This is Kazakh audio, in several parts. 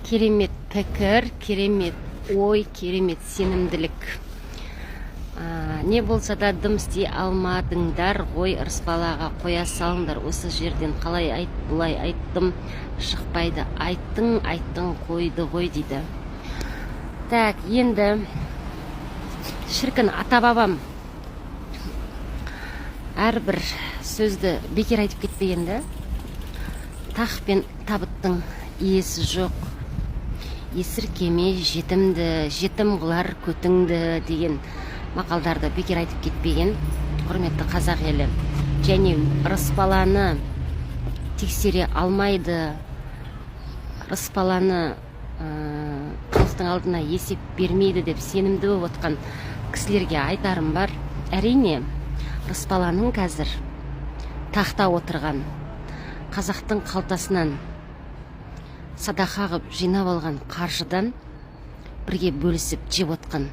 Керемет пікір, керемет ой, керемет сенімділік. Не болса да дым істей алмадыңдар ғой, ырысбалаға қоя салыңдар. Осы жерден қалай айт, бұлай айттым, шықпайды. Айттың қойды ғой дейді. Так, енді шіркін ата-бабам әрбір сөзді бекер айтып кетпегенді. Тақ пен табыттың иесі жоқ, есіркеме жетімді, жетім қылар көтіңді деген мақалдарды бекер айтып кетпеген. Құрметті қазақ елі, және ырысбаланы тексере алмайды, ырысбаланы халықтың алдына есеп бермейді деп сенімді болып отқан кісілерге айтарым бар. Әрине, ырысбаланың қазір тақта отырған, қазақтың қалтасынан садақа қып жинап алған қаржыдан бірге бөлісіп жеп отқан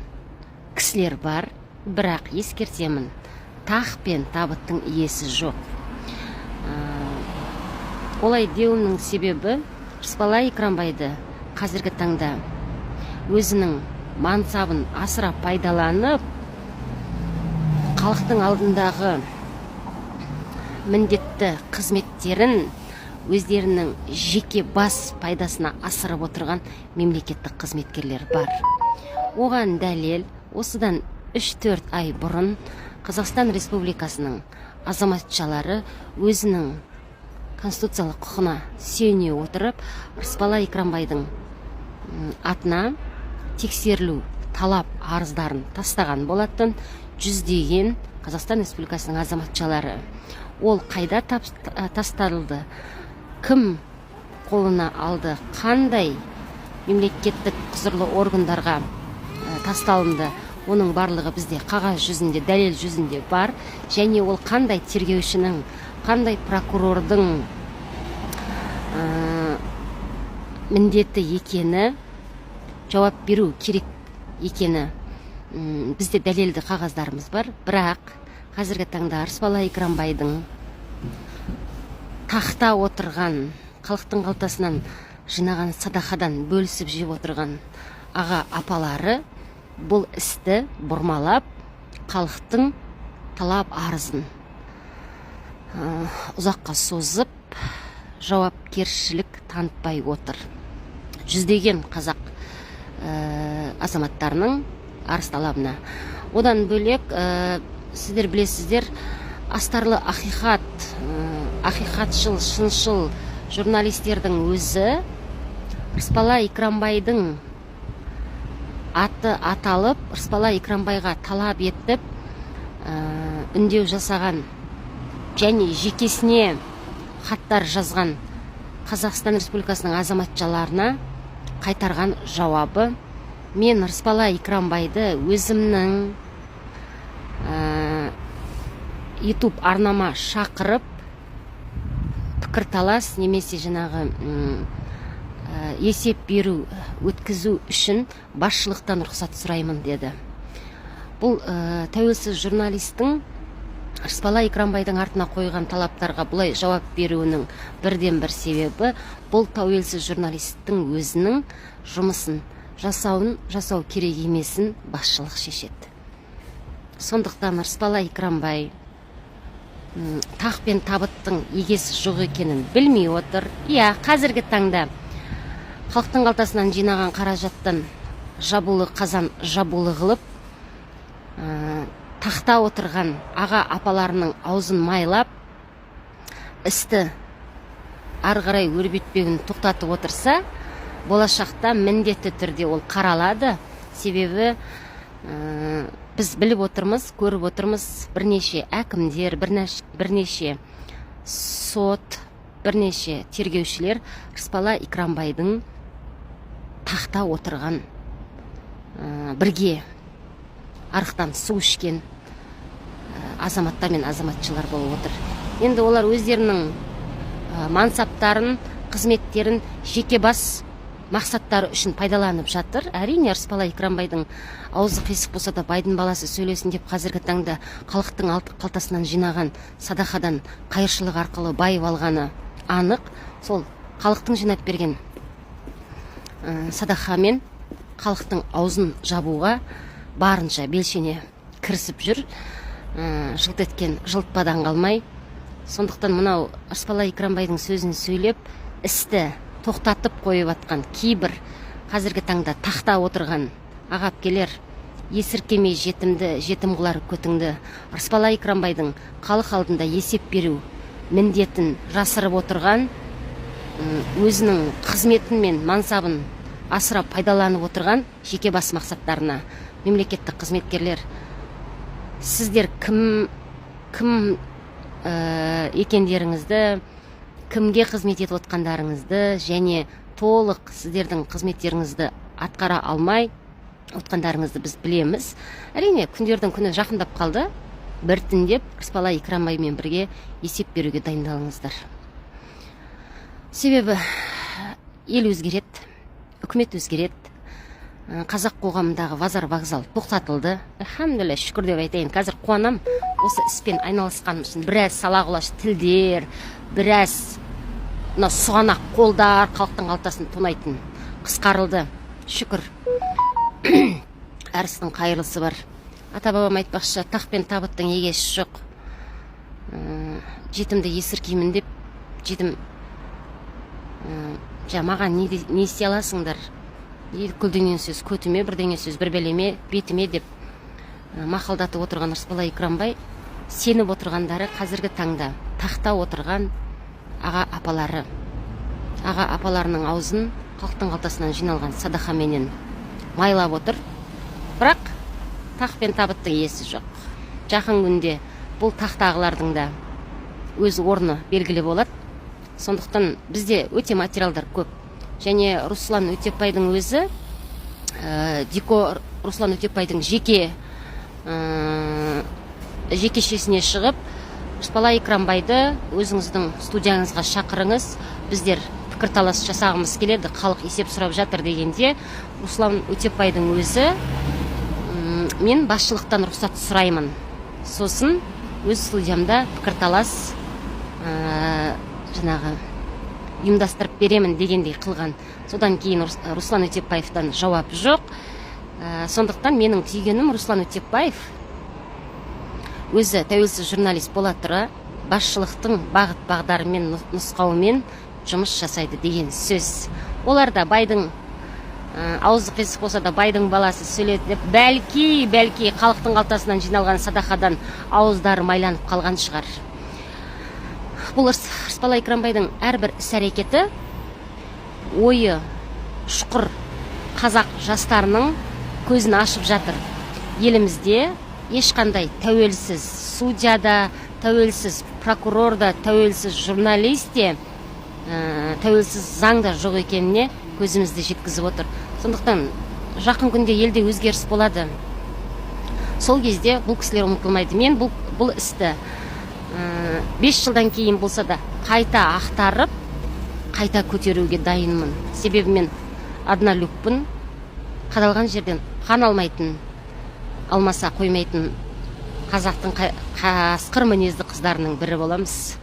кісілер бар. Бірақ ескертемін, тақ пен табыттың иесі жоқ. Олай деуімнің себебі, ырысбала Экранбайды қазіргі таңда өзінің мансабын асыра пайдаланып, халықтың алдындағы міндетті қызметтерін өздерінің жеке бас пайдасына асырып отырған мемлекеттік қызметкерлер бар. Оған дәлел, осыдан 3-4 ай бұрын Қазақстан Республикасының азаматшалары өзінің конституциялық құқына сүйене отырып, ырысбала Экранбайдың атына тексерілу талап арыздарын тастаған болатын. Жүздеген Қазақстан Республикасының азаматшалары. Ол қайда тасталды, кім қолына алды, қандай мемлекеттік құзырлы органдарға тасталынды, оның барлығы бізде қағаз жүзінде, дәлел жүзінде бар. Және ол қандай тергеушінің, қандай прокурордың міндеті екені, жауап беру керек екені бізде дәлелді қағаздарымыз бар. Бірақ қазіргі таңда ырысбала Экранбайдың тақта отырған, халықтың қалтасынан жинаған садақадан бөлісіп жеп отырған аға апалары бұл істі бұрмалап, халықтың талап арызын ұзаққа созып, жауапкершілік танытпай отыр. Жүздеген қазақ азаматтарының арыз талабына. Одан бөлек, сіздер білесіздер, астарлы ақиқатшыл, шыншыл журналистердің өзі ырысбала Экранбайдың аты аталып, ырысбала Экранбайға талап етіп, үндеу жасаған және жекесіне хаттар жазған Қазақстан Республикасының азаматшаларына қайтарған жауабы: мен ырысбала Экранбайды өзімнің YouTube арнама шақырып, пікірталас немесе жаңағы есеп беру өткізу үшін басшылықтан рұқсат сұраймын деді. Бұл тәуелсіз журналистің ырысбала Экранбайдың артына қойған талаптарға бұлай жауап беруінің бірден бір себебі, бұл тәуелсіз журналистің өзінің жұмысын жасау керек емесін басшылық шешеді. Сондықтан ырысбала Экранбай тақ пен табыттың егесі жоқ екенін білмей отыр. Қазіргі таңда халықтың қалтасынан жинаған қаражаттан жабулы қазан жабулы қылып, тақта отырған аға апаларының аузын майлап, істі ары қарай өрбітпеуін тоқтатып отырса, болашақта міндетті түрде ол қаралады. Себебі біз біліп отырмыз, көріп отырмыз, бірнеше әкімдер, бірнеше сот, бірнеше тергеушілер ырысбала Экранбайдың тақта отырған, бірге арықтан су ішкен азаматтар мен азаматшылар болып отыр. Енді олар өздерінің мансаптарын, қызметтерін жеке бас мақсаттары үшін пайдаланып жатыр. Әрине, ырысбала Экранбайдың аузы қисық болса да байдың баласы сөйлесін деп қазіргі таңда халықтың қалтасынан жинаған садақадан қайыршылық арқылы байып алғаны анық. Сол халықтың жинап берген садақамен халықтың аузын жабуға барынша белсене кірісіп жүр. Жылт еткен жылтпадан қалмай. Сондықтан мынау Арыспала Экранбайдың сөзін сөйлеп, істі тоқтатып қойып атқан кейбір қазіргі таңда тақта отырған аға әпкелер, есіркемей жетімді, жетім қылар көтіңді. Арыспала Экранбайдың халық алдында есеп беру міндетін жасырып отырған, өзінің қызметін мен мансабын асырап пайдаланып отырған жеке бас мақсаттарына мемлекеттік қызметкерлер, сіздер кім екендеріңізді, кімге қызмет етіп отқандарыңызды және толық сіздердің қызметтеріңізді атқара алмай отқандарыңызды біз білеміз. Әрине, күндердің күні жақындап қалды. Біртіндеп Арыспала Экранбаймен бірге есеп беруге дайындалыңыздар. Себебі ел өзгереді, үкімет өзгереді. Қазақ қоғамындағы базар вокзал тоқтатылды. Әлхамдулилля, шүкір деп айтайын. Қазір қуанам, осы іспен айналысқаным үшін. Біраз сала құлаш тілдер, біраз сұғанақ қолдар халықтың қалтасын тонайтын қысқарылды. Шүкір. Әрістің қайырлысы бар. Ата-бабам айтпақшы, тақ пен табыттың егесі жоқ. Жетімді есіркеймін деп, жетім маған не істей аласыңдар? Күлденген сөз көтіме, бірдеңе сөз бір белеме, бетіме деп мақалдатып отырған Арыспала Экранбай сеніп отырғандары қазіргі таңда тақта отырған аға апалары. Аға апаларының аузын халықтың қалтасынан жиналған садақаменен майлап отыр. Бірақ тақ пен табыттың иесі жоқ. Жақын күнде бұл тақтағылардың да өз орны белгілі болады. Сондықтан бізде өте материалдар көп. Және Руслан Өтепбайдың өзі, Руслан Өтепбайдың жекешесіне шығып, Арыспала Экранбайды өзіңіздің студияңызға шақырыңыз, біздер пікірталас жасағымыз келеді, халық есеп сұрап жатыр дегенде, Руслан Өтепбайдың өзі, мен басшылықтан рұқсат сұраймын. Сосын өз студиямда пікірталас ұйымдастырып беремін дегендей қылған. Содан кейін Руслан Өтепбаевтан жауап жоқ. Сондықтан менің түйгенім, Руслан Өтепбаев өзі тәуелсіз журналист бола тұра басшылықтың бағыт бағдарымен нұсқауымен жұмыс жасайды деген сөз. Олар да байдың аузы қисық болса да байдың баласы сөйледі деп, бәлки халықтың қалтасынан жиналған садақадан ауыздары майланып қалған шығар. Бұл Арыспала Экранбайдың әрбір іс-әрекеті ойы шұқыр қазақ жастарының көзін ашып жатыр. Елімізде ешқандай тәуелсіз судьяда, тәуелсіз прокурорда, тәуелсіз журналисте, тәуелсіз заңда жоқ екеніне көзімізді жеткізіп отыр. Сондықтан жақын күнде елде өзгеріс болады. Сол кезде бұл кісілер ұмытылмайды. Мен бұл істі 5 жылдан кейін болса да қайта ақтарып, қайта көтеруге дайынмын. Себебі мен однолюбпын, қадалған жерден қан алмайтын, алмаса қоймайтын қазақтың қасқыр мінезді қыздарының бірі боламыз.